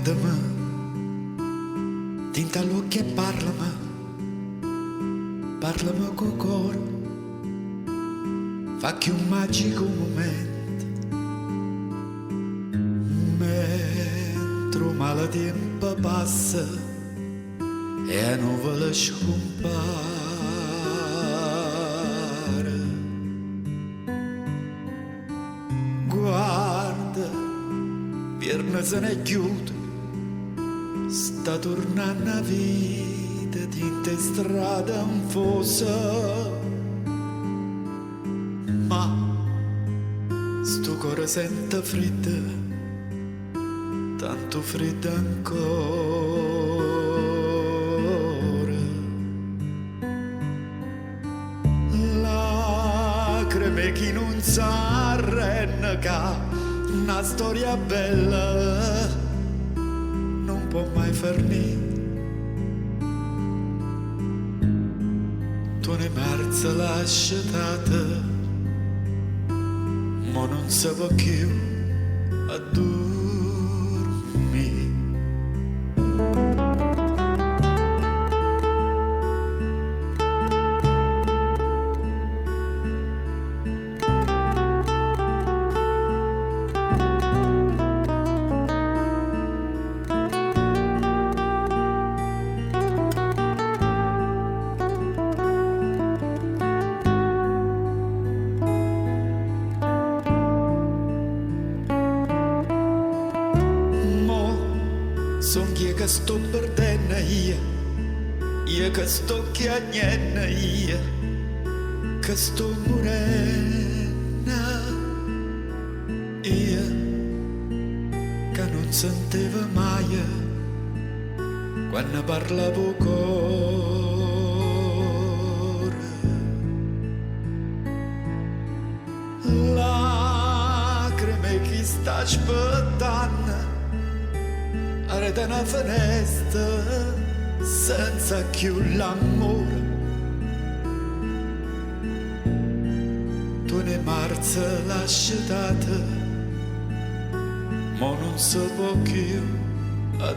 Guarda-me dintre l'occhio e parlami, parlami col cuore, fa che un magico momento, mentre il maltempo passa e a nuvola scompare. Guarda, pierna se ne chiude, sta tornando a vita dinte strada anfosa, ma sto cuore sente freddo, tanto freddo ancora. Lacrime che non sa renega, una storia bella non può mai far niente. Tu ne marza lasciata, ma non si può più a dormire. Son io che sto perdendo io che sto chiagnendo, io che sto morendo, io che non sentivo mai quando parlavo cuore. Lacrime che sta aspettando da una finestra senza più l'amore. Tu ne marza lasciata, ma non si può più a